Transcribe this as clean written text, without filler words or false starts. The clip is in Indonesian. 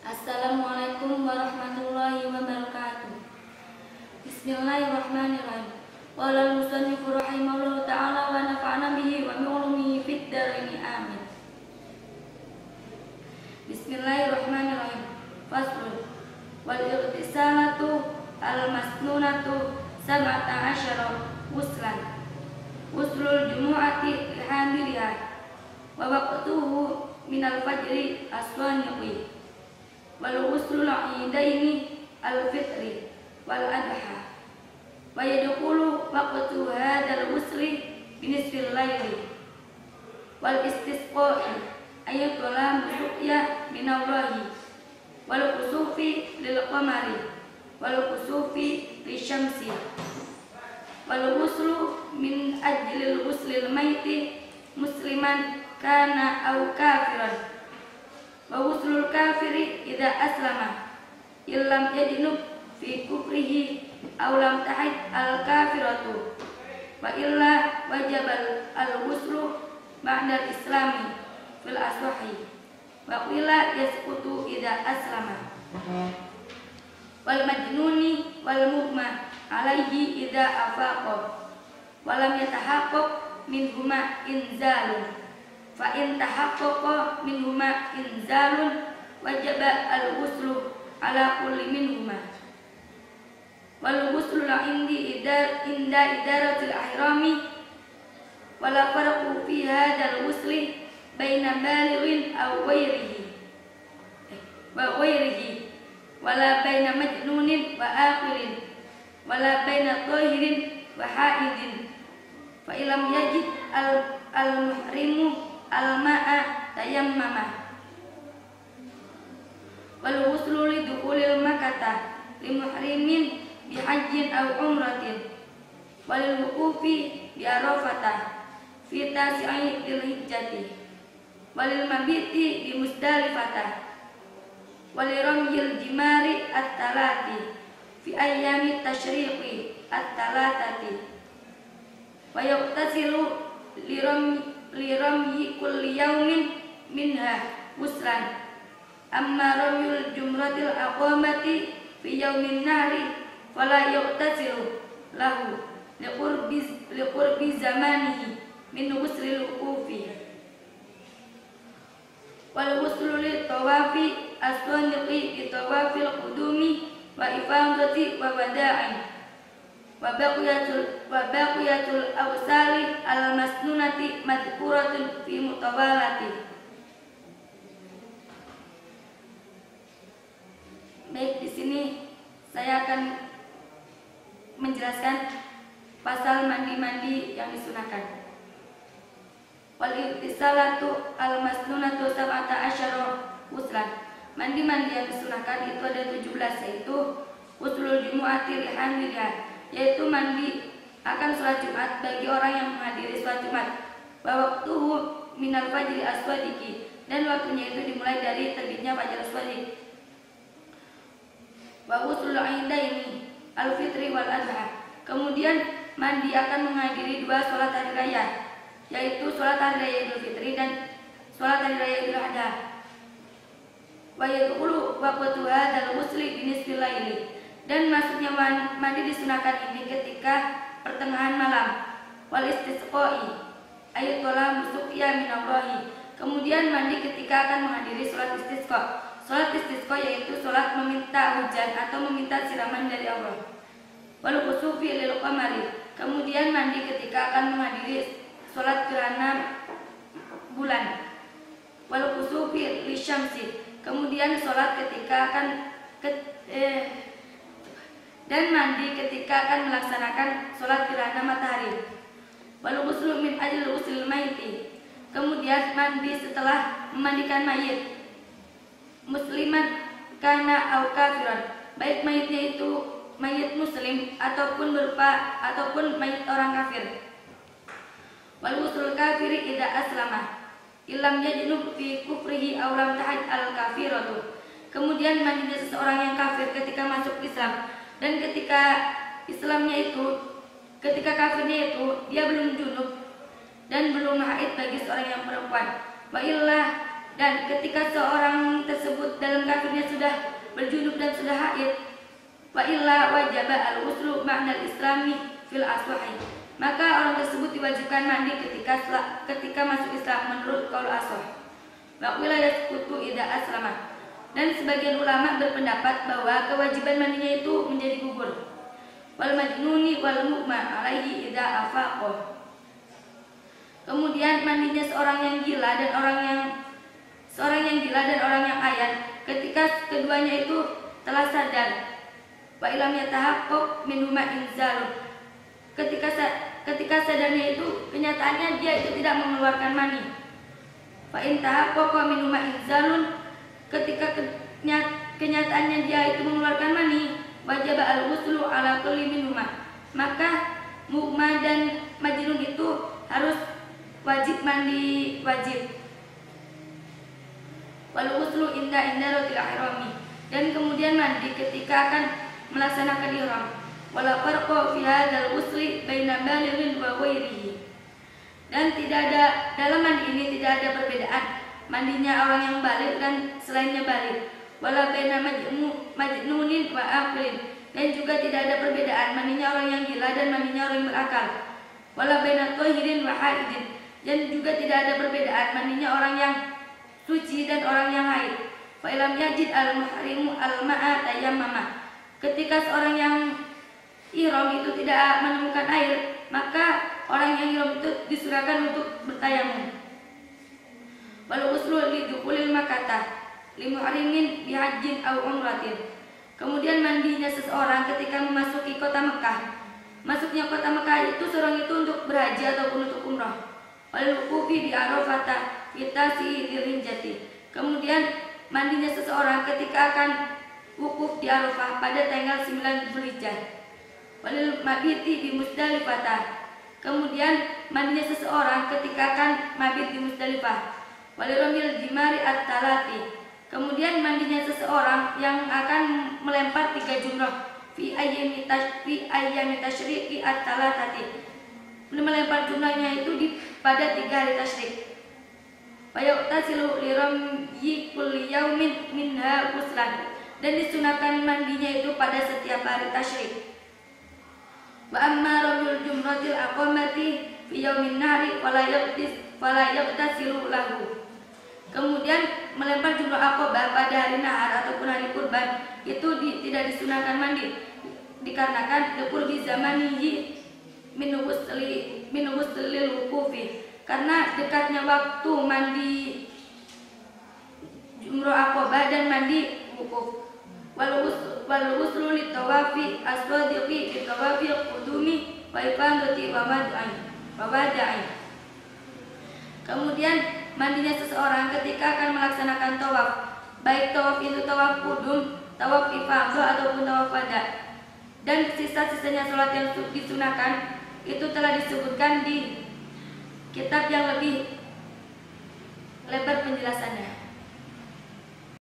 Assalamualaikum warahmatullahi wabarakatuh. Bismillahirrahmanirrahim. Qala al-musannif rahimahullahu ta'ala wa nafa'ana bihi wa bi'ulumihi fid dharain amin. Bismillahirrahmanirrahim. Faslun. Wal irtisalatu al-masnunatu sab'ata asyara wuslan. Wuslul jumu'ati lihamiliha wa waqtuhu minal fajri as-saniqi wal wuslul idaini al-fitri wal adha wa yadkhulu waqtu hadzal wusli binisfil laili wal istisqa'i ayatullah musuqya minallahi wal kusufi lil qamari wal kusufi lisyamsi wal wuslu min ajlil wuslil maiti musliman kana au kafiran wa wuslul kafiri idza aslama illam yajnub fi kufrihi aw lam tahid al kafiratu wa illa wajabal al wuslu ba'da al islami fil aswahi wa qila yasqutu idza aslama wal majnuni wal mughma alaihi idza afaqa wa lam yatahaqqaq minhuma inzalun fa in tahaqqaqa minhuma inzalun wajaba al-ghuslu ala kulli minhuma wal ghuslu inda idaratil ihrami wala farqu fi hadzal ghusli baina balighin aw ghairihi wala baina majnunin wa aqilin wala baina tahirin wa haidin fa ilam yajid al-muhrimu al-ma'a tayammama wal ghuslu li dukhulil makkah li muhrimin bi hajjin aw umratin wal wuqufi bi arafah fi tasi'i dzil hijjati wal mabiti bi musdalifah wal ramyil jimari at-talati fi ayyami tasyriqi at-talatati wa yaqtasilu liramyi kulli yawmin minha wuslan amma ramyul jumratil aqamati fi yawmin nahri fala yaqtasilu lahu liqurbi zamanihi min wuslil wuqufi wal wuslu li tawafi as-saniqi bi tawafil qudumi wa ifadati wa wada'in wa baqiyatul awsali al-masnunati madhkuratun fi mutawalati. Baik, di sini saya akan menjelaskan pasal mandi-mandi yang disunahkan. Wal irtisalatu al-masnunatu sab'ata asyara wuslan. Mandi-mandi yang disunahkan itu ada 17, yaitu wuslul jumu'ati lihamilha, yaitu mandi akan sholat Jumat bagi orang yang menghadiri sholat Jumat. Wa waqtuhu minal fajri aswadiki, dan waktunya itu dimulai dari terbitnya fajar aswadik. Wa wuslul idaini al-fitri wal adha, kemudian mandi akan menghadiri 2 sholat hari raya, yaitu sholat hari raya Idul Fitri dan sholat hari raya Idul Adha. Wa yadkhulu waqtu hadzal wusli binisfil laili, dan masuknya mandi disunahkan ini ketika pertengahan malam. Wal istisqa'i ayatullah musuqya minallahi, kemudian mandi ketika akan menghadiri sholat istisqa. Sholat istisqa yaitu sholat meminta hujan atau meminta siraman dari Allah. Wal kusufi lil qamari, kemudian mandi ketika akan menghadiri sholat gerhana bulan. Wal kusufi lisyamsi, kemudian sholat ketika akan dan mandi ketika akan melaksanakan sholat gerhana matahari. Wal ghuslu min ajli ghuslil maiti, kemudian mandi setelah memandikan mayit, musliman kana au kafiran, baik mayitnya itu mayit muslim ataupun mayit orang kafir. Wal ghuslul kafiri idza aslama illam yajnub fi kufrihi aw lam tahid al kafiratu, kemudian mandinya seseorang yang kafir ketika masuk Islam, dan ketika kafirnya itu dia belum junub dan belum haid bagi seorang yang perempuan. Wa illa Dan ketika seorang tersebut dalam kafirnya sudah berjunub dan sudah haid, wa illa wajaba al-ghuslu ma'na al-islami fil aswahi, maka orang tersebut diwajibkan mandi ketika masuk Islam menurut qaul aswah. Wa qila yasqutu idza aslama, dan sebagian ulama berpendapat bahwa kewajiban mandinya itu menjadi gugur. Wal majnuni wal mu'ma alaihi idza afaqa. Kemudian mandinya seorang yang gila dan orang yang ayan ketika keduanya itu telah sadar. Wa ilam yatahaqqaq minhuma inzalu. Ketika sadarnya itu kenyataannya dia itu tidak mengeluarkan mani. Fa in tahaqqaqa minhuma inzalun, ketika kenyataannya dia itu mengeluarkan mani, wajib al-ghuslu ala kulli minhuma, maka mu'ma dan majnun itu harus wajib mandi wajib. Wal ghuslu inda rotil ihrami, dan kemudian mandi ketika akan melaksanakan ihram. Wala farqa fi hadzal ghusli baina balighin wa ghairihi, dan tidak ada dalam mandi ini tidak ada perbedaan mandinya orang yang baligh dan selainnya baligh. Wala baina majnunin wa aqlin, dan juga tidak ada perbedaan mandinya orang yang gila dan mandinya orang yang berakal. Wala baina thahirin wa haidin, dan juga tidak ada perbedaan mandinya orang yang suci dan orang yang haid. Fa ilam yajid al-muhrimu al-ma'a tayammama, ketika seorang yang ihram itu tidak menemukan air, maka orang yang ihram itu disunahkan untuk bertayamum. Wal ghuslu li dukhulil makkah li muhrimin bi hajjin aw umratin, kemudian mandinya seseorang ketika memasuki kota Mekah. Masuknya kota Mekah itu seorang itu untuk berhaji ataupun untuk umrah. Wal wuqufi bi Arafah fi tasi dirinjati, kemudian mandinya seseorang ketika akan wukuf di Arafah pada tanggal 9 Dzulhijjah. Walil mabiti di Musdalifah, kemudian mandinya seseorang ketika akan mabit di Musdalifah. Walil ramil jimari at-talati, kemudian mandinya seseorang yang akan melempar 3 jumrah fi ayyami tasyriqi at-talatati, melempar jumlahnya itu pada 3 hari tasyrik. Wa yu'tasilu li ramyi kulli yaumin minha ghuslan, dan disunahkan mandinya itu pada setiap hari tasyrik. Wa amma ramyul jumratil aqamati fi yaumin nahri fala yaghtasilu lahu, kemudian melempar jumrah aqabah pada hari nahar ataupun hari kurban itu tidak disunahkan mandi, dikarenakan liqurbi zamanihi min ghuslil wuqufi, karena dekatnya waktu mandi jumrah aqabah dan mandi wukuf. Wal ghuslu lit tawafi as-sadiqi lit tawafi qudumi wa iqamati wa wada'i, kemudian mandinya seseorang ketika akan melaksanakan tawaf, baik tawaf itu tawaf qudum, tawaf ifadah ataupun tawaf wada, dan sisa-sisanya salat yang disunahkan itu telah disebutkan di kitab yang lebih lebar penjelasannya.